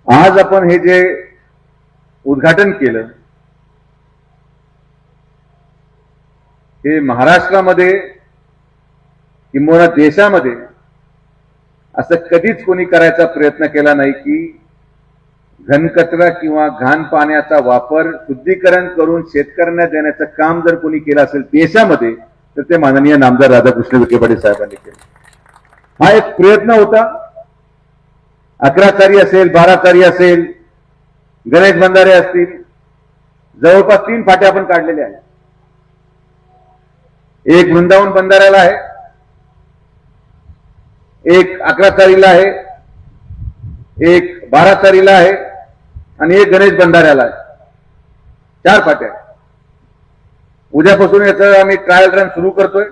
आज आपण हे जे उद्घाटन केलं हे महाराष्ट्रामध्ये किंवा देशामध्ये असं कधीच कोणी करायचा प्रयत्न केला नाही की घनकचरा किंवा घाण पाण्याचा वापर शुद्धीकरण करून शेतकऱ्यांना देण्याचं काम जर कोणी केलं असेल देशामध्ये तर ते माननीय नामदार राधाकृष्ण विखे पाटील साहेबांनी केलं। हा एक प्रयत्न होता। 11 चारी असेल, 12 चारी असेल, गणेश बंधारे असतील, जवळपास 3 फाट्या आपण काढलेल्या आहेत। एक वृंदावन बंधाऱ्याला आहे, एक 11 चारीला आहे, एक 12 चारीला आहे आणि एक गणेश बंधाऱ्याला आहे। 4 फाट्या। उद्यापासून याचं आम्ही ट्रायल रन सुरू करतोय।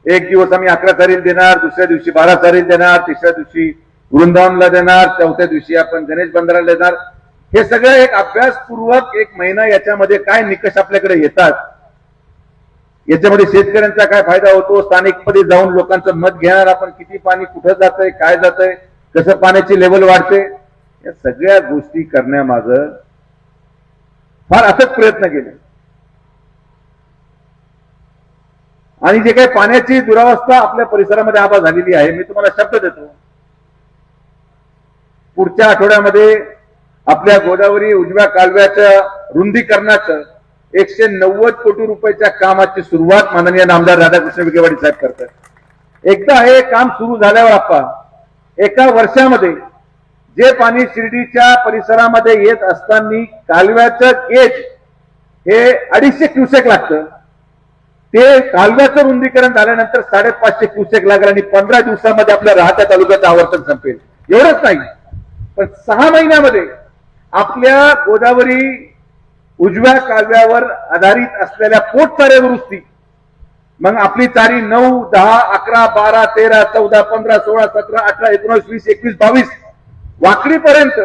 एक दिवस आम्ही 11 चारीला देणार, दुसऱ्या दिवशी 12 चारीला देणार, तिसऱ्या दिवशी वृंदावनला देणार, चौथ्या दिवशी आपण गणेश बंधाऱ्याला देणार। हे सगळं एक अभ्यासपूर्वक 1 महिना याच्यामध्ये काय निकष आपल्याकडे येतात, याच्यामध्ये शेतकऱ्यांचा काय फायदा होतो, स्थानिकमध्ये जाऊन लोकांचं मत घेणार आपण, किती पाणी कुठं जातंय, काय जातंय, कसं पाण्याची लेवल वाढते, या सगळ्या गोष्टी करण्यामागं फार अथक प्रयत्न केले। आणि जे काही पाण्याची दुरावस्था आपल्या परिसरामध्ये आबा झालेली आहे, मी तुम्हाला शब्द देतो, पुढच्या आठवड्यामध्ये आपल्या गोदावरी उजव्या कालव्याच्या रुंदीकरणाचं 190 कोटी रुपयाच्या कामाची सुरुवात माननीय नामदार राधाकृष्ण विखे पाटील साहेब करतात। एकदा हे काम सुरू झाल्यावर आपण 1 वर्षामध्ये जे पाणी शिर्डीच्या परिसरामध्ये येत असताना कालव्याचं गेज हे 250 क्युसेक लागतं, ते कालव्याचं रुंदीकरण झाल्यानंतर 550 क्युसेक लागेल आणि 15 दिवसामध्ये आपल्या राहत्या तालुक्याचं आवर्तन संपेल। एवढंच नाही, पण 6 महिन्यामध्ये आपल्या गोदावरी उजव्या कालव्यावर आधारित असलेल्या पोटचाऱ्या दुरुस्ती, मग आपली चारी 9, 10, 11, 12, 13, 14, 15, 16, 17, 18, 19, 20, 21, 22 वाकडीपर्यंत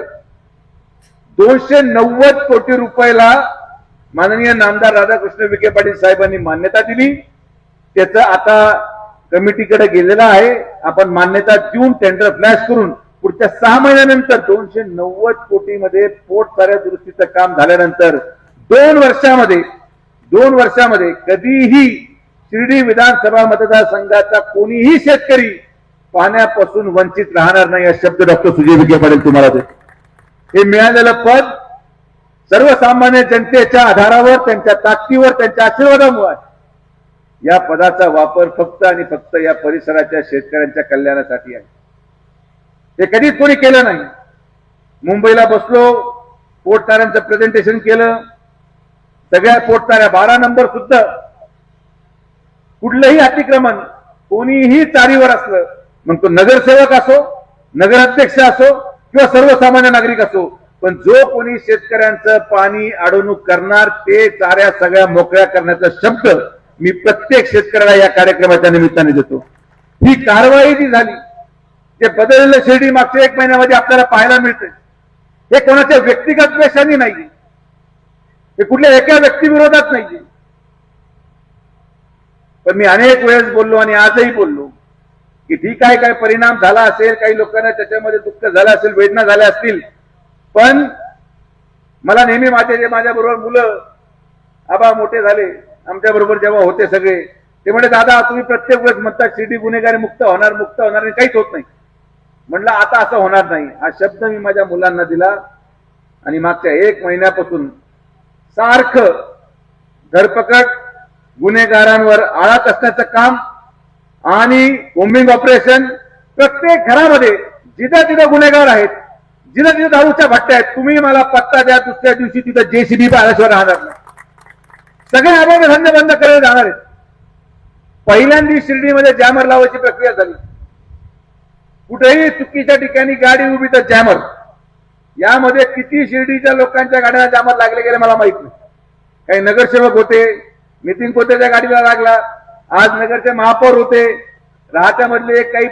290 कोटी रुपयाला माननीय नामदार राधाकृष्ण विखे पाटील साहेबांनी मान्यता दिली। त्याचं आता कमिटीकडे गेलेलं आहे। आपण मान्यता देऊन टेंडर फ्लॅश करून पुढच्या 6 महिन्यानंतर 290 कोटीमध्ये पोटचाऱ्या दुरुस्तीचं काम झाल्यानंतर 2 वर्षामध्ये कधीही शिर्डी विधानसभा मतदारसंघाचा कोणीही शेतकरी पाण्यापासून वंचित राहणार नाही, हा शब्द डॉक्टर सुजय विखे पाटील तुम्हाला देतो। हे मिळालेलं पद सर्वसामान्य जनतेच्या आधारावर, त्यांच्या ताकदीवर, त्यांच्या आशीर्वादामुळे, या पदाचा वापर फक्त आणि फक्त या परिसराच्या शेतकऱ्यांच्या कल्याणासाठी आहे। हे कधीच कोणी केलं नाही। मुंबईला बसलो, पोटचाऱ्यांचं प्रेझेंटेशन केलं, सगळ्या पोटचाऱ्या 12 नंबर सुद्धा, कुठलंही अतिक्रमण कोणीही चारीवर असलं, मग तो नगरसेवक असो, नगराध्यक्ष असो किंवा सर्वसामान्य नागरिक असो, पण जो कोणी शेतकऱ्यांचं पाणी अडवणूक करणार ते चाऱ्या सगळ्या मोकळ्या करण्याचा शब्द मी प्रत्येक शेतकऱ्याला या कार्यक्रमाच्या निमित्ताने देतो। ही कारवाई जी झाली, जे बदललेलं शिर्डी मागच्या 1 महिन्यामध्ये आपल्याला पाहायला मिळते, हे कोणाच्या व्यक्तिगत द्वेषाने नाही, हे कुठल्या एका व्यक्तीविरोधात नाही। पण मी अनेक वेळेस बोललो आणि आजही बोललो की ठीक आहे, काय परिणाम झाला असेल, काही लोकांना त्याच्यामध्ये दुःख झालं असेल, वेदना झाल्या असतील, पण मला नेहमी माझ्या बरोबर मुलं आबा मोठे झाले, आमच्या बरोबर जेव्हा होते सगळे, ते म्हणजे दादा तुम्ही प्रत्येक वेळेस म्हणता शिर्डी गुन्हेगारी मुक्त होणार आणि काहीच होत नाही। म्हणलं आता असं होणार नाही, हा शब्द मी माझ्या मुलांना दिला आणि मागच्या 1 महिन्यापासून सारखं धरपकड, गुन्हेगारांवर आळा कसण्याचं काम आणि कोम्बिंग ऑपरेशन, प्रत्येक घरामध्ये जिथं गुन्हेगार आहेत, जिथं दारूच्या भट्ट्या आहेत, तुम्ही मला पत्ता द्या, दुसऱ्या दिवशी तिथं JCB आल्याशिवाय राहणार नाही, सगळे अवैध धंदे बंद करायला जाणार आहेत। पहिल्यांदा शिर्डीमध्ये जॅमर लावायची प्रक्रिया झाली, कुठेही चुकीच्या ठिकाणी गाडी उभी तर जॅमर, यामध्ये किती शिर्डीच्या लोकांच्या गाड्यांना जॅमर लागले गेले मला माहित नाही। काही नगरसेवक होते, नितीन कोतेच्या गाडीला लागला, आज नगरचे महापौर होते, राहत्यामधले काही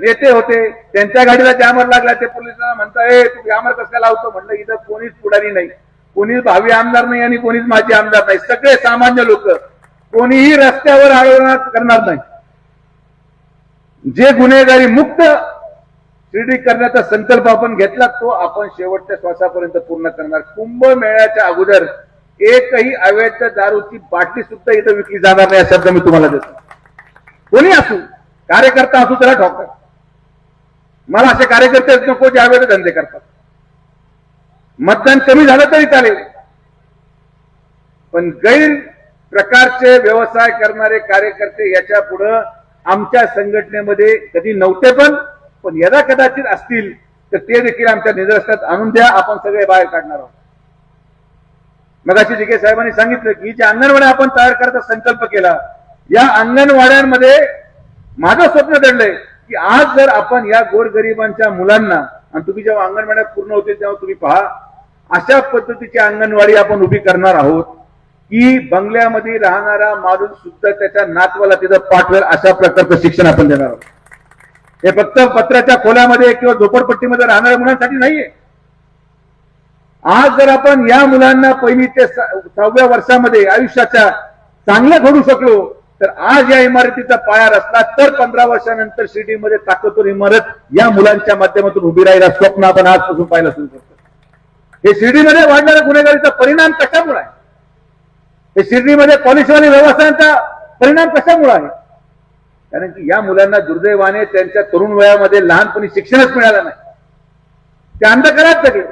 नेते होते, त्यांच्या गाडीला जॅमर लागला, ते पोलिसांना म्हणतात तू जॅमर कसं लावतो, म्हणलं इथं कोणीच पुढारी नाही, कोणीच भावी आमदार नाही आणि कोणीच माजी आमदार नाही, सगळे सामान्य लोक, कोणीही रस्त्यावर आळवणार करणार नाही। जे गुन्हेगारी मुक्त शिर्डी करण्याचा संकल्प आपण घेतला, तो आपण शेवटच्या श्वासापर्यंत पूर्ण करणार. कुंभमेळ्याच्या अगोदर एकही अवैध दारूची बाटली सुद्धा इथं विकली जाणार नाही, हा शब्द मी तुम्हाला देतो. कोणी असू, कार्यकर्ता असू त्याला ठोकर. मला असे कार्यकर्ते नको जे अवैध धंदे करतात. मतदान कमी झालं तरी चालेल, पण गैर प्रकारचे व्यवसाय करणारे कार्यकर्ते याच्या पुढे आमच्या संघटनेमध्ये कधी नव्हते, पण यदा कदाचित असतील तर ते देखील आमच्या निदर्शनात आणून द्या. आपण सगळे बाहेर काढणार आहोत. मगाशी जिके साहेबांनी सांगितलं की ज्या अंगणवाड्या आपण तयार करायचा संकल्प केला, या अंगणवाड्यांमध्ये माझं स्वप्न दडलंय की आज जर आपण या गोरगरिबांच्या मुलांना, आणि तुम्ही जेव्हा अंगणवाड्या पूर्ण होतील तेव्हा तुम्ही पहा, अशा पद्धतीची अंगणवाडी आपण उभी करणार आहोत की बंगल्यामध्ये राहणारा माणूस सुद्धा त्याच्या नातवाला तिथं पाठवेल अशा प्रकारचं शिक्षण आपण देणार आहोत. हे फक्त पत्राच्या खोल्यामध्ये किंवा झोपडपट्टीमध्ये राहणाऱ्या मुलांसाठी नाहीये. आज जर आपण या मुलांना पहिली ते 6व्या वर्षामध्ये आयुष्याच्या चांगलं घडू शकलो, तर आज या इमारतीचा पाया रचला तर 15 वर्षानंतर शिर्डीमध्ये ताकदवर इमारत या मुलांच्या माध्यमातून उभी राहील. स्वप्न आपण आजपासून पाहायला सुरू करतो. हे शिर्डीमध्ये वाढणाऱ्या गुन्हेगारीचा परिणाम कशामुळे आहे? हे शिर्डीमध्ये पॉलिसीवाले व्यवसायांचा परिणाम कशामुळे आहे? कारण की या मुलांना दुर्दैवाने त्यांच्या तरुण वयामध्ये लहानपणी शिक्षणच मिळालं नाही. ते अंधकारात जगले.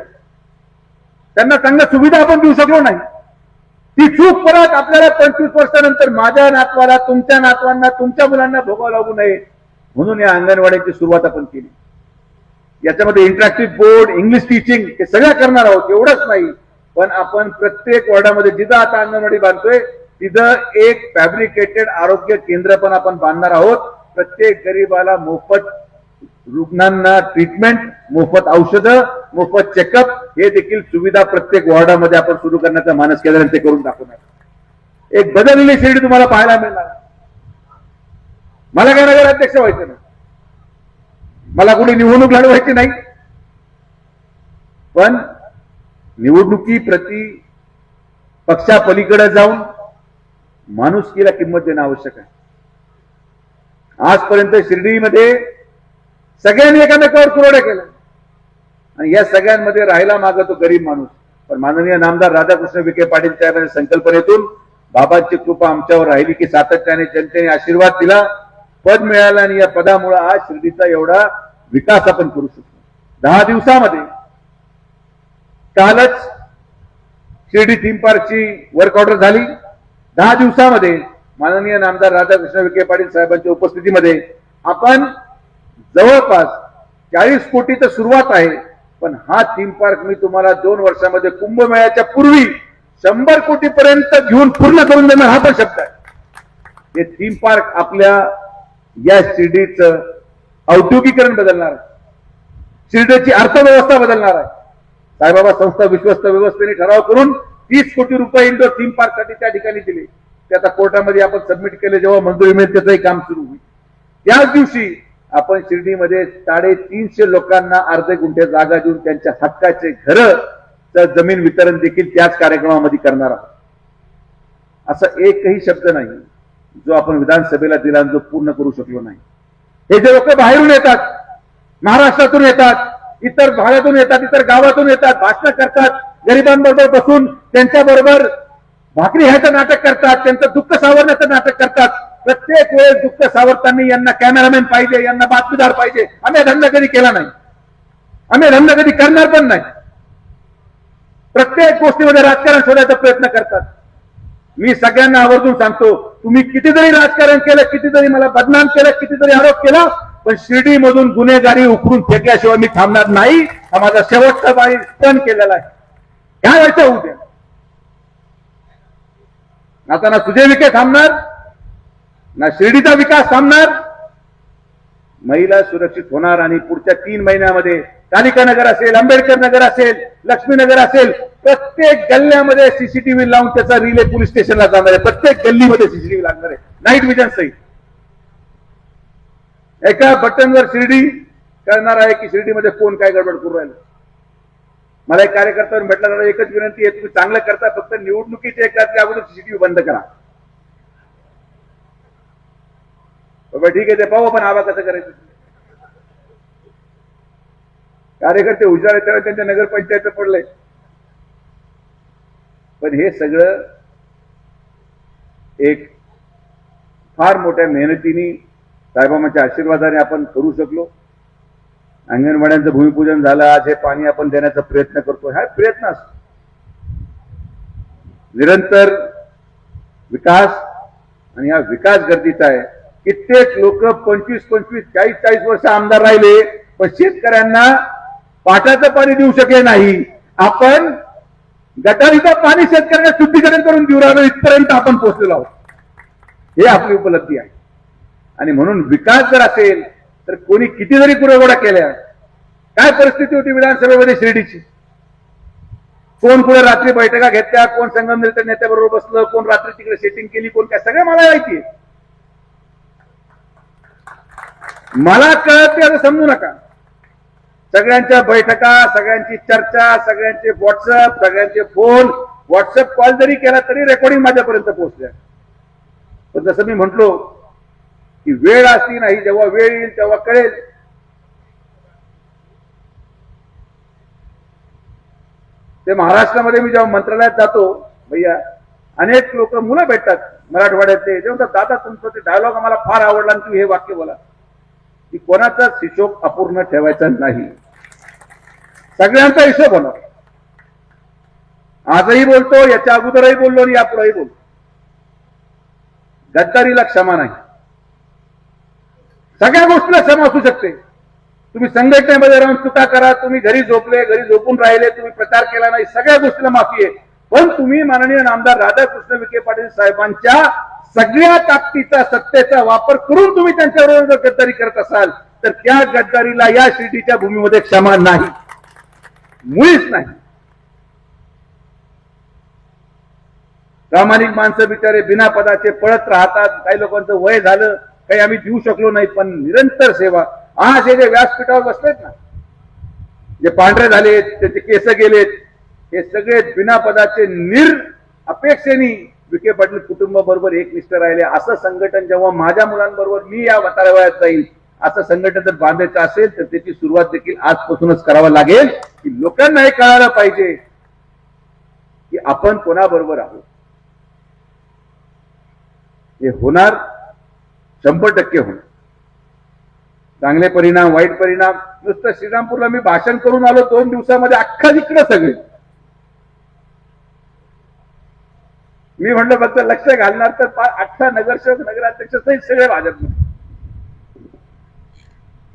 त्यांना चांगल्या सुविधा आपण देऊ शकलो नाही. ती चूक परत आपल्याला 25 वर्षानंतर माझ्या नातवाला, तुमच्या नातवांना, तुमच्या मुलांना भोगावं लागू नये म्हणून या अंगणवाड्याची सुरुवात आपण केली. याच्यामध्ये इंटरॅक्टिव्ह बोर्ड, इंग्लिश टीचिंग हे सगळं करणार आहोत. एवढंच नाही, पण आपण प्रत्येक वॉर्डामध्ये जिथं आता अंगणवाडी बांधतोय तिथं एक फॅब्रिकेटेड आरोग्य केंद्र पण आपण बांधणार आहोत. प्रत्येक गरीबाला मोफत रुग्णांना ट्रीटमेंट, मोफत औषधं, मोफत चेकअप हे देखील सुविधा प्रत्येक वॉर्डामध्ये आपण सुरू करण्याचा मानस केला आणि ते करून दाखवणार. एक बदललेली शिर्डी तुम्हाला पाहायला मिळणार. मला काय नगराध्यक्ष व्हायचं नाही, मला कुठे निवडणूक लढवायची नाही, पण निवडणुकी प्रति पक्षापलीकडे जाऊन माणुसकीला किंमत देणं आवश्यक आहे. आजपर्यंत शिर्डीमध्ये सगळ्यांनी एकामेकावर कुरवड्या केल्या आणि या सगळ्यांमध्ये राहिला मागं तो गरीब माणूस. पण माननीय नामदार राधाकृष्ण विखे पाटील साहेबांच्या संकल्पनेतून बाबांची कृपा आमच्यावर राहिली की सातत्याने जनतेने आशीर्वाद दिला, पद मिळालं आणि या पदामुळे आज शिर्डीचा एवढा विकास आपण करू शकतो. 10 दिवसामध्ये कालच शिर्डी थीम पार्कची वर्क ऑर्डर झाली. 10 दिवसामध्ये माननीय नामदार राधाकृष्ण विखे पाटील साहेबांच्या उपस्थितीमध्ये आपण जवळपास 40 कोटीची सुरुवात आहे. पण हा थीम पार्क मी तुम्हाला 2 वर्षामध्ये कुंभमेळ्याच्या पूर्वी 100 कोटीपर्यंत घेऊन पूर्ण करून देणार हा पण शब्द आहे. हे थीम पार्क आपल्या या शिर्डीचं औद्योगिकरण बदलणार आहे, शिर्डीची अर्थव्यवस्था बदलणार आहे. साईबाबा संस्था विश्वस्त व्यवस्थेने ठराव करून 30 कोटी रुपये इंडोर थीम पार्क साठी त्या ठिकाणी दिले. ते आता कोर्टामध्ये आपण सबमिट केले, जेव्हा मंजुरी मिळेल त्याचंही काम सुरू होईल. त्याच दिवशी आपण शिर्डीमध्ये 350 लोकांना अर्धे गुंठे जागा देऊन त्यांच्या हक्काचे घर जमीन वितरण देखील त्याच कार्यक्रमामध्ये करणार आहोत. असा एकही शब्द नाही जो आपण विधानसभेला दिला आणि जो पूर्ण करू शकलो नाही. हे जे लोक बाहेरून येतात, महाराष्ट्रातून येतात, इतर भागातून येतात, इतर गावातून येतात, भाषण करतात, गरिबांबरोबर बसून त्यांच्याबरोबर भाकरी ह्याचं नाटक करतात, त्यांचं दुःख सावरण्याचं नाटक करतात. प्रत्येक वेळेस दुःख सावरताना यांना कॅमेरामॅन पाहिजे, यांना बातमीदार पाहिजे. आम्ही धंदा कधी केला नाही, आम्ही धंदा कधी करणार पण नाही. प्रत्येक गोष्टीमध्ये राजकारण शोधायचा प्रयत्न करतात. मी सगळ्यांना आवर्जून सांगतो, तुम्ही कितीतरी राजकारण केलं, कितीतरी मला बदनाम केलं, कितीतरी आरोप केला, पण शिर्डीमधून गुन्हेगारी उकरून फेकल्याशिवाय मी थांबणार नाही. हा माझा शेवटचा बाई टर्न केलेला आहे. ह्या वेळचा होऊ द्या. आता ना सुजय विखे थांबणार, ना शिर्डीचा विकास थांबणार. महिला सुरक्षित होणार आणि पुढच्या 3 महिन्यामध्ये कालिका नगर असेल, आंबेडकर नगर असेल, लक्ष्मीनगर असेल, प्रत्येक गल्ल्यामध्ये सीसीटीव्ही लावून त्याचा रिले पोलीस स्टेशनला जाणार आहे. प्रत्येक गल्लीमध्ये सीसीटीव्ही लागणार आहे, नाईट विजन सहित. एका बटनवर शिर्डी करणार आहे की शिर्डीमध्ये कोण काय गडबड करू राहिलं. मला एक कार्यकर्त्यावर भेटला, एकच विनंती आहे, तुम्ही चांगलं करता, फक्त निवडणुकीच्या एक रात्री अगोदर सीसीटीव्ही बंद करा. बाबा ठीक आहे, ते पाहू आपण आवा कसं करायचं. कार्यकर्ते हुशार आहेत त्याला त्यांच्या नगरपंचायत पडलंय. पण हे सगळं एक फार मोठ्या मेहनतीने साहेबांच्या आशीर्वादाने आपण करू शकलो. अंगणवाड्यांचं भूमिपूजन झालं. आज हे पाणी आपण देण्याचा प्रयत्न करतो. हा प्रयत्न असतो. निरंतर विकास आणि हा विकास गरजेचा आहे. कित्येक लोक 25, 40 वर्ष आमदार राहिले पण शेतकऱ्यांना पाटाचं पाणी देऊ शकले नाही. आपण गटारीचं पाणी शेतकऱ्यांना शुद्धीकरण करून देऊ राहिलो. इथपर्यंत आपण पोहोचलेलो आहोत. हे आपली उपलब्धी आहे. आणि म्हणून विकास जर असेल तर कोणी किती जरी कुरघोडा केल्या, काय परिस्थिती होती विधानसभेमध्ये शिर्डीची, कोण पुढे रात्री बैठका घेतल्या, कोण संगमनेरच्या नेत्याबरोबर बसलं, कोण रात्री तिकडे सेटिंग केली, कोण काय, सगळं मला माहितीये. मला कळत नाही असं समजू नका. सगळ्यांच्या बैठका, सगळ्यांची चर्चा, सगळ्यांचे व्हॉट्सअप, सगळ्यांचे फोन, व्हॉट्सअप कॉल जरी केला तरी रेकॉर्डिंग माझ्यापर्यंत पोहोचल्या. पण जसं मी म्हटलो की वेळ असती नाही, जेव्हा वेळ येईल तेव्हा कळेल. ते महाराष्ट्रामध्ये मी जेव्हा मंत्रालयात जातो भैया, अनेक लोक मुलं भेटतात मराठवाड्यातले, ते म्हणतात दादा तुमचं ते डायलॉग आम्हाला फार आवडला आणि तुम्ही हे वाक्य बोला की कोणाचाच हिशोब अपूर्ण ठेवायचा नाही, सगळ्यांचा हिशोब होणार. आजही बोलतो, याच्या अगोदरही बोललो आणि यापुढेही बोलतो. गद्दारीला क्षमा नाही. सगळ्या गोष्टीला क्षमा असू शकते. तुम्ही संघटनेमध्ये राहून चुका करा, तुम्ही घरी झोपले, घरी झोपून राहिले, तुम्ही प्रचार केला नाही, सगळ्या गोष्टीला माफी आहे. पण तुम्ही माननीय नामदार राधाकृष्ण विखे पाटील साहेबांच्या सगळ्या ताकदीचा, सत्तेचा वापर करून तुम्ही त्यांच्याबरोबर गद्दारी करत असाल तर त्या गद्दारीला या शिर्डीच्या भूमीमध्ये क्षमा नाही, मुळीच नाही. प्रामाणिक माणसं बिचारे बिना पदाचे पळत राहतात. काही लोकांचं वय झालं, काही आम्ही देऊ शकलो नाही, पण निरंतर सेवा. आज हे जे व्यासपीठावर बसलेत ना, जे पांढरे झालेत, त्याचे केस गेलेत, हे सगळे बिना पदाचे अपेक्षेने विखे पाटील कुटुंबाबरोबर एकनिष्ठ राहिले. असं संघटन जेव्हा माझ्या मुलांबरोबर मी या वयात जाईल, असं संघटन जर बांधायचं असेल तर त्याची सुरुवात देखील आजपासूनच करावं लागेल. की लोकांना हे कळायला पाहिजे की आपण कोणाबरोबर आहोत. हे होणार, 100% होणार. चांगले परिणाम, वाईट परिणाम. नुसतं श्रीरामपूरला मी भाषण करून आलो 2 दिवसामध्ये, अख्खा इकडे सगळे. मी म्हटलं फक्त लक्ष घालणार तर 18 नगरसेवक, नगराध्यक्ष सहित सगळे भाजपमध्ये.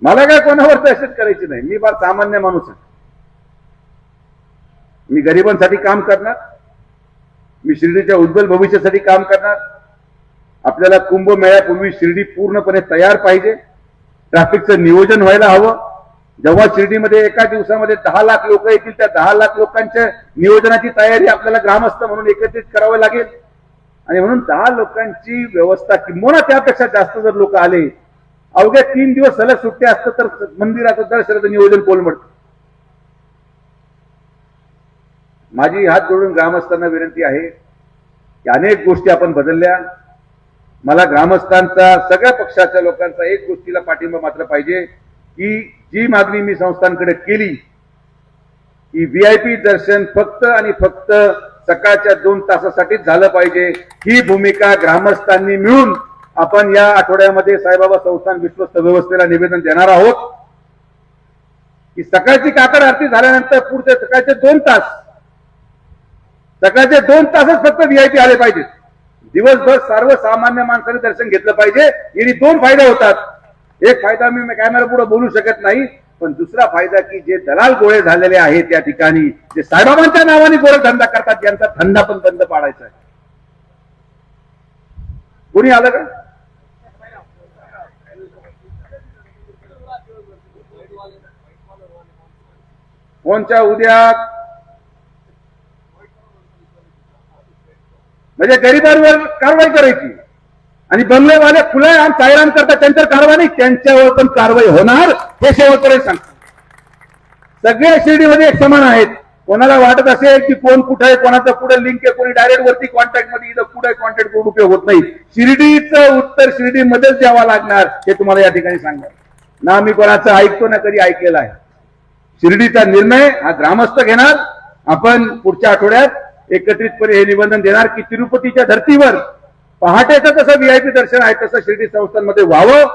मला काय कोणावर दहशत करायची नाही. मी फार सामान्य माणूस आहे. मी गरिबांसाठी काम करणार, मी शिर्डीच्या उज्ज्वल भविष्यासाठी काम करणार. आपल्याला कुंभमेळ्यापूर्वी शिर्डी पूर्णपणे तयार पाहिजे. ट्रॅफिकचं नियोजन व्हायला हवं. जेव्हा शिर्डीमध्ये एका दिवसामध्ये 10 लाख लोक येतील, त्या 10 लाख लोकांच्या नियोजनाची तयारी आपल्याला ग्रामस्थ म्हणून एकत्रित करावी लागेल. आणि म्हणून 10 लोकांची व्यवस्था, किंवा त्यापेक्षा जास्त जर लोक आले, अवघ्या 3 दिवस सलग सुट्टे असतं तर मंदिराचं दर्शनाचं नियोजन कोलमडतं. माझी हात जोडून ग्रामस्थांना विनंती आहे की अनेक गोष्टी आपण बदलल्या. मला ग्रामस्थांचा, सगळ्या पक्षाच्या लोकांचा एक गोष्टीला पाठिंबा मात्र पाहिजे की जी मागणी मी संस्थांकडे केली की VIP दर्शन फक्त आणि फक्त सकाळच्या 2 तासासाठीच झालं पाहिजे, ही भूमिका ग्रामस्थांनी मिळून आपण या आठवड्यामध्ये साईबाबा संस्थान विश्वस्त व्यवस्थेला निवेदन देणार आहोत की सकाळची काकड आरती झाल्यानंतर पुढचे सकाळचे 2 तास, सकाळचे 2 तासच फक्त VIP आले पाहिजेत. दिवसभर सर्वसामान्य माणसाने दर्शन घेतलं पाहिजे. याने 2 फायदे होतात. एक फायदा मी कॅमेरा पुढे बोलू शकत नाही, पण दुसरा फायदा की जे दलाल गोळे झालेले आहेत त्या ठिकाणी, जे साईबाबांच्या नावाने गोरखधंदा करतात, त्यांचा धंदा पण बंद पाडायचा आहे. कोणी आलं का? कोणच्या उद्या म्हणजे गरिबांवर कारवाई करायची आणि बंगलेवाले खुलेआम सायरान करतात, त्यांच्यावर कारवाई नाही, त्यांच्यावर पण कारवाई होणार, हे शेवटपर्यंत सांगतात. सगळे शिर्डीमध्ये एक समान आहेत. कोणाला वाटत असेल की कोण कुठे आहे, कोणाचं पुढे लिंक आहे, कोणी डायरेक्ट वरती कॉन्टॅक्ट मध्ये, इथं पुढे कॉन्टॅक्ट करून उपयोग होत नाही. शिर्डीचं उत्तर शिर्डीमध्येच द्यावं लागणार, हे तुम्हाला या ठिकाणी सांगणार. ना मी कोणाचं ऐकतो ना कधी ऐकलेलं आहे. शिर्डीचा निर्णय हा ग्रामस्थ घेणार. आपण पुढच्या आठवड्यात एकत्रितपणे हे निवेदन देणार की तिरुपतीच्या धर्तीवर पहाटेचं कसं व्हीआयपी दर्शन आहे तसं शिर्डी संस्थांमध्ये व्हावं.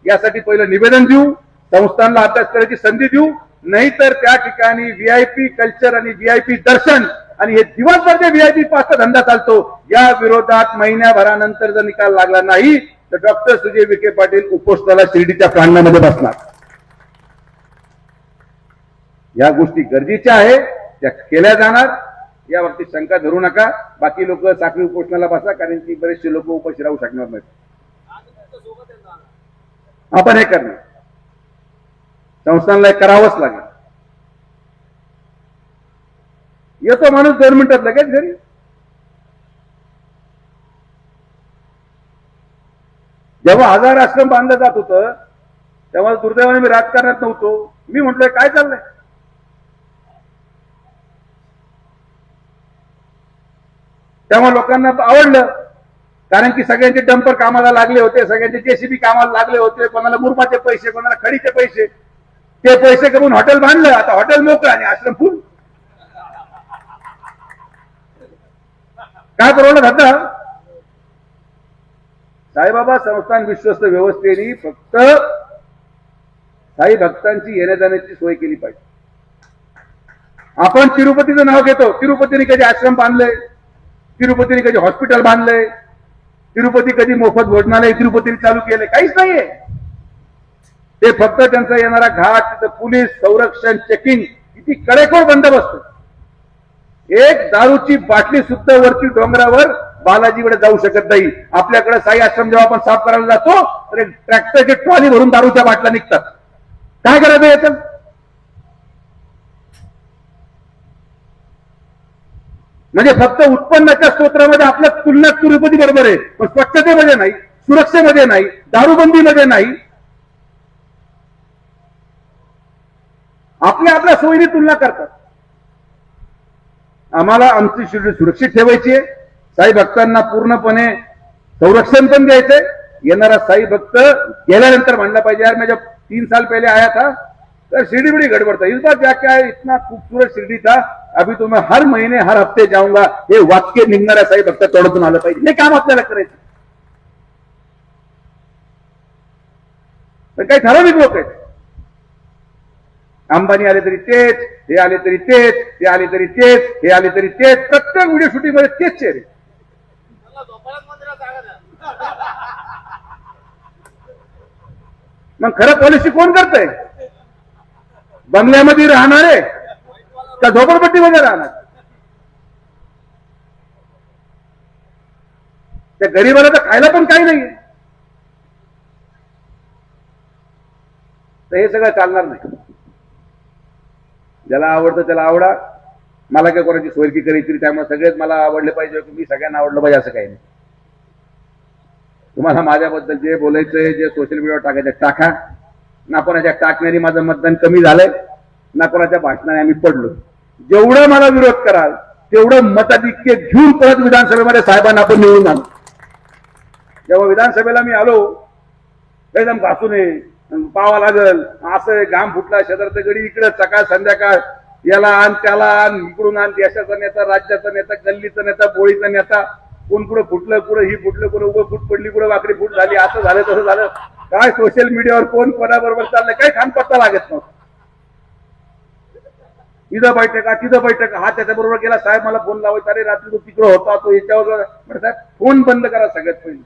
यासाठी पहिलं निवेदन देऊ, संस्थांना अभ्यास करायची संधी देऊ. नाहीतर त्या ठिकाणी व्हीआयपी कल्चर आणि व्हीआयपी दर्शन आणि हे दिवसभर जे व्हीआयपी पासचा धंदा चालतो या विरोधात महिन्याभरानंतर जर निकाल लागला नाही तर डॉक्टर सुजय विखे पाटील उपोषणाला शिर्डीच्या प्रांगणामध्ये बसणार. या गोष्टी गरजेच्या आहे, त्या केल्या जाणार. या बाबतीत शंका धरू नका. बाकी लोक साखळी उपोषणाला बसा, कारण की बरेचसे लोक उपाशी राहू शकणार नाहीत. आपण हे करणार, संस्थांना करावंच लागेल. येतो माणूस 2 मिनिटात लगेच घरी. जेव्हा 1000 आश्रम बांधलं जात होतं तेव्हा दुर्दैवाने मी राजकारणात नव्हतो. मी म्हटलंय काय चाललंय, तेव्हा लोकांना आवडलं, कारण की सगळ्यांचे डंपर कामाला लागले होते, सगळ्यांचे जेसीबी कामाला लागले होते. कोणाला मुरमाचे पैसे, कोणाला खडीचे पैसे, ते पैसे करून हॉटेल बांधलं. आता हॉटेल मोकळं आणि आश्रम फुल. काय परवडलं धंदा. साईबाबा संस्थान विश्वस्त व्यवस्थेने फक्त साई भक्तांची येण्या जाण्याची सोय केली पाहिजे. आपण तिरुपतीचं नाव घेतो, तिरुपतीने कधी आश्रम बांधले, तिरुपतीने कधी हॉस्पिटल बांधले, तिरुपती कधी मोफत भोजनालय तिरुपतीने चालू केले, काहीच नाहीये. ते फक्त त्यांचा येणारा घाट, तिथं पोलीस संरक्षण, चेकिंग, किती कडेकोट बंदोबस्त. एक दारूची बाटली सुद्धा वरती डोंगरावर बालाजीकडे जाऊ शकत नाही. आपल्याकडे साई आश्रम जेव्हा आपण साफ करायला जातो तर ट्रॅक्टरची ट्रॉली भरून दारूच्या बाटल्या निघतात. काय करायचं याचं. म्हणजे फक्त उत्पन्नाच्या स्तोत्रामध्ये आपल्या तुलना तिरुपती बरोबर आहे, पण स्वच्छतेमध्ये नाही, सुरक्षेमध्ये नाही, दारूबंदीमध्ये नाही. आपल्या सोयीने तुलना करतात. आम्हाला आमची शिर्डी सुरक्षित ठेवायची आहे. साई भक्तांना पूर्णपणे संरक्षण पण द्यायचंय. येणारा साई भक्त गेल्यानंतर म्हणला पाहिजे यार मैं जब 3 साल पहले आया था तो शिर्डी बड़ी गड़बड़ था, इस बार क्या क्या है, इतना खूबसूरत शिर्डी था, अभी तो मैं हर महीने हर हफ्ते जाऊंगा. हे वाक्य निघणाऱ्या साई भक्त तोडून आलं पाहिजे. हे काम आपल्याला करायचं. पण काही ठराविक लोक आहेत, अंबानी आले तरी तेच, हे आले तरी तेच, ते आले तरी तेच, हे आले तरी तेच. प्रत्येक व्हिडिओ शूटिंग मध्ये तेच चेहरे. मग खरं पॉलिसी कोण करतंय. बंगल्यामध्ये राहणारे का झोपडपट्टीमध्ये राहणार. त्या गरीबाला तर खायला पण काही नाही. तर हे सगळं चालणार नाही. ज्याला आवडतं त्याला आवडा. मला काय कोणाची सोयरकी करायची, त्यामुळे सगळेच मला आवडले पाहिजे, मी सगळ्यांना आवडलं पाहिजे असं काही नाही. तुम्हाला माझ्याबद्दल जे बोलायचंय, जे सोशल मीडियावर टाकायचं टाका. ना कोणाच्या टाकण्याने माझं मतदान कमी झालंय, ना कोणाच्या भाषणाने आम्ही पडलो. जेवढं मला विरोध कराल तेवढं मताधिक्य घेऊन परत विधानसभेमध्ये साहेबांना आपण निवडून आणू. जेव्हा विधानसभेला मी आलो एकदम घासून पावा लागल असं घाम फुटला. शेजारचं गडी इकडं सकाळ संध्याकाळ याला आण त्याला आण, इकडून आण. देशाचा नेता, राज्याचा नेता, गल्लीचा नेता, बोळीचा नेता, कोण कुठं फुटलं, कुठं ही फुटलं, कुठं उभं फूट पडली, कुठं वाकडी फूट झाली, असं झालं तसं झालं. काय सोशल मीडियावर कोण कोणाबरोबर चाललंय काही खान पत्ता लागत नव्हतं. इथं बैठक, तिथं बैठक, हा त्याच्याबरोबर गेला. साहेब मला फोन लावायचा, अरे रात्री तो तिकडं होता, तो याच्यावर. म्हणतात फोन बंद करा सगळ्यात पहिले.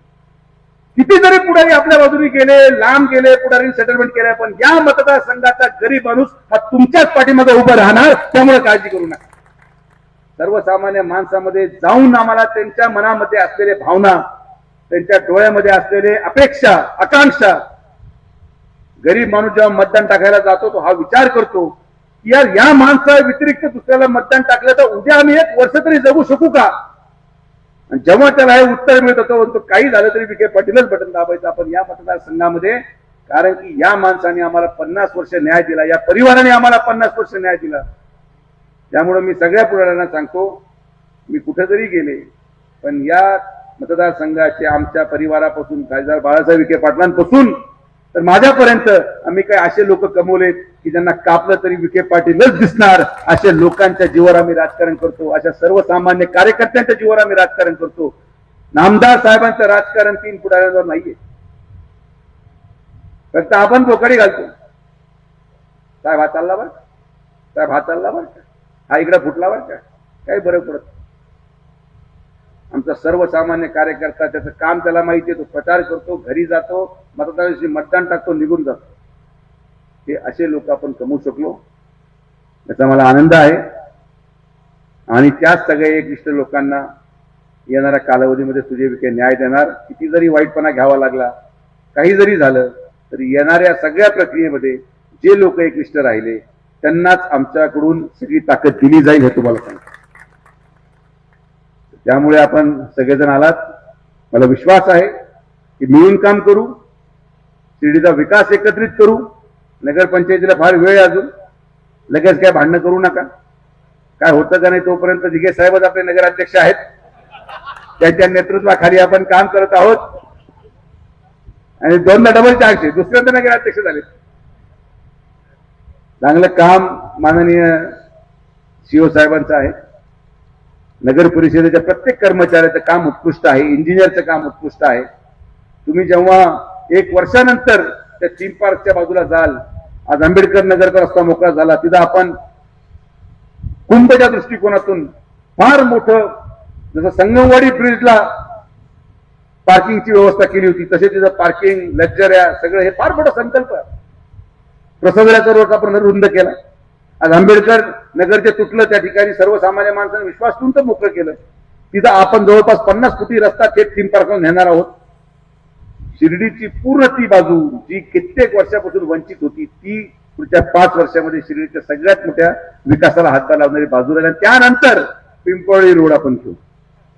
किती जरी पुढारी आपल्या बाजूने गेले, लांब गेले, पुढारी सेटलमेंट केले, पण या मतदारसंघाचा गरीब माणूस हा तुमच्याच पाठीमागे उभं राहणार. त्यामुळे काळजी करू नका. सर्वसामान्य माणसामध्ये जाऊन आम्हाला त्यांच्या मनामध्ये असलेले भावना, त्यांच्या डोळ्यामध्ये असलेले अपेक्षा, आकांक्षा. गरीब माणूस जेव्हा मतदान टाकायला जातो तो हा विचार करतो की यार या माणसा व्यतिरिक्त दुसऱ्याला मतदान टाकलं तर उद्या आम्ही 1 वर्ष तरी जगू शकू का. आणि जेव्हा त्याला हे उत्तर मिळत होतं, काही झालं तरी विखे पाटीलच बटन दाबायचं आपण या मतदारसंघामध्ये. कारण की या माणसाने आम्हाला 50 वर्ष न्याय दिला, या परिवाराने आम्हाला 50 वर्ष न्याय दिला. त्यामुळे मी सगळ्या पुढाऱ्यांना सांगतो, मी कुठे जरी गेले पण या मतदारसंघाचे आमच्या परिवारापासून खासदार बाळासाहेब विखे पाटलांपासून तर माझ्यापर्यंत आम्ही काय असे लोक कमवलेत की ज्यांना कापलं तरी विखे पाटीलच दिसणार, अशा लोकांच्या जीवावर आम्ही राजकारण करतो, अशा सर्वसामान्य कार्यकर्त्यांच्या जीवावर आम्ही राजकारण करतो. नामदार साहेबांचं राजकारण 3 पुढाऱ्यांवर नाहीये. फक्त आपण बोकाडी घालतो. साहेब हा चालला बरं, साहेब हा चालला बरं का, हा इकडे फुटला बरं का, काही बरं पडत. आमचा सर्वसामान्य कार्यकर्ता त्याचं काम त्याला माहिती आहे, तो प्रचार करतो, घरी जातो, मतदारांशी मतदान टाकतो, निघून जातो. हे असे लोक आपण कमवू शकलो, याचा मला आनंद आहे. आणि त्याच सगळ्या एकनिष्ठ लोकांना येणाऱ्या कालावधीमध्ये सुजय विखे न्याय देणार. किती जरी वाईटपणा घ्यावा लागला, काही जरी झालं तरी येणाऱ्या सगळ्या प्रक्रियेमध्ये जे लोक एकनिष्ठ राहिले त्यांनाच आमच्याकडून सगळी ताकद दिली जाईल, हे तुम्हाला सांगतो. त्यामुळे आपण सगळेजण आलात, मला विश्वास आहे की मिळून काम करू, शिर्डीचा विकास एकत्रित करू. नगरपंचायतीला फार वेळ आहे अजून, लगेच काय भांडणं करू नका. काय होतं का नाही तोपर्यंत दिघे साहेबच आपले नगराध्यक्ष आहेत, त्यांच्या नेतृत्वाखाली आपण काम करत आहोत. आणि 2दा डबल चान्स आहे, दुसऱ्यांदा नगराध्यक्ष झाले. चांगलं काम माननीय सीओ साहेबांचं आहे. नगर परिषदेच्या प्रत्येक कर्मचाऱ्याचं काम उत्कृष्ट आहे, इंजिनियरचं काम उत्कृष्ट आहे. तुम्ही जेव्हा 1 वर्षानंतर त्या थीम पार्कच्या बाजूला जाल, आज आंबेडकर नगरचा रस्ता मोकळा झाला, तिथं आपण कुंभच्या दृष्टिकोनातून फार मोठं, जसं संगमवाडी ब्रिजला पार्किंगची व्यवस्था केली होती तसे तिथं पार्किंग, लक्झऱ्या सगळं हे फार मोठा संकल्प आहे. प्रसादराचा रोड आपण रुंद केला. आज आंबेडकर नगरचे तुटलं, त्या ठिकाणी सर्वसामान्य माणसांनी विश्वास ठेवून तर मोकळं केलं. तिथं आपण जवळपास 50 फुटी रस्ता थेट थीम पार्कला नेणार आहोत. शिर्डीची पूर्ण ती बाजू जी कित्येक वर्षापासून वंचित होती, ती पुढच्या 5 वर्षामध्ये शिर्डीच्या सगळ्यात मोठ्या विकासाला हातभार लावणारी बाजू राहील. त्यानंतर पिंपळी रोड आपण घेऊ,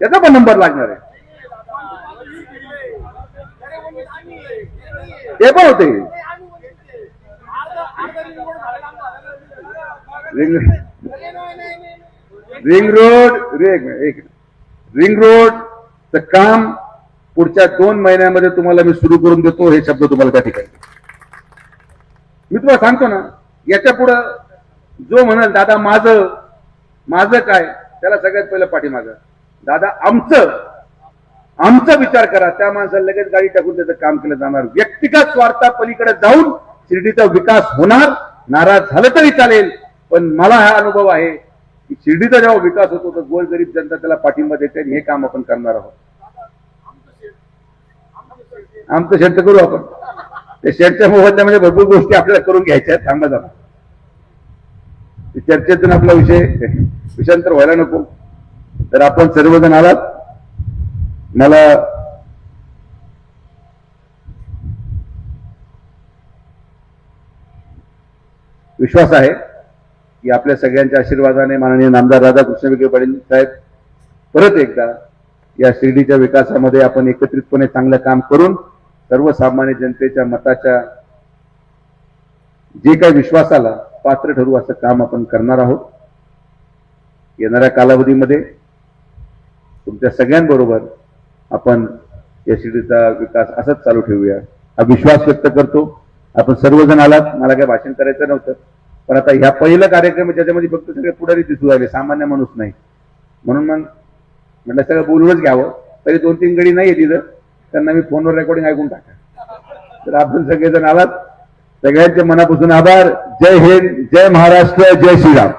त्याचा पण नंबर लागणार आहे. ते पण होते रिंग रोड काम पुढच्या 2 महिन्यामध्ये तुम्हाला मी सुरू करून देतो, हे शब्द तुम्हाला त्या ठिकाणी मी तुम्हाला सांगतो ना. याच्या पुढं जो म्हणाल दादा माझं काय, त्याला सगळ्यात पहिलं पाठीमागं दादा आमचा विचार करा, त्या माणसाला लगेच गाडी टाकून त्याचं काम केलं जाणार. व्यक्तिगत स्वार्था पलीकडे जाऊन शिर्डीचा विकास होणार. नाराज झालं तरी चालेल, पण मला हा अनुभव आहे की शिर्डीचा जेव्हा विकास होतो तर गोरगरीब जनता त्याला पाठिंबा देते, आणि हे काम आपण करणार आहोत. आमचं शेड करू आपण. त्या शेडच्या मोबदल्यामध्ये भरपूर गोष्टी आपल्याला करून घ्यायच्या आहेत. थांबा जरा, चर्चेतून आपला विषयांतर व्हायला नको. तर आपण सर्वजण आलात, मला विश्वास आहे की आपल्या सगळ्यांच्या आशीर्वादाने माननीय नामदार राधाकृष्ण विखे पाटील साहेब परत एकदा या शिर्डीच्या विकासामध्ये आपण एकत्रितपणे चांगलं काम करून सर्वसामान्य जनतेच्या मताच्या जे काही विश्वासाला पात्र ठरू असं काम आपण करणार आहोत. येणाऱ्या कालावधीमध्ये तुमच्या सगळ्यांबरोबर आपण या शिर्डीचा विकास असाच चालू ठेवूया हा विश्वास व्यक्त करतो. आपण सर्वजण आलात, मला काही भाषण करायचं नव्हतं, पण आता ह्या पहिला कार्यक्रम ज्याच्यामध्ये फक्त सगळे पुढारी दिसू राहिले, सामान्य माणूस नाही, म्हणून मग म्हटलं सगळं बोलूनच घ्यावं. तरी 2-3 गडी नाही तिथं, त्यांना मी फोनवर रेकॉर्डिंग ऐकून टाका. तर आपण सगळेजण आलात, सगळ्यांचे मनापासून आभार. जय हिंद, जय महाराष्ट्र, जय श्रीराम.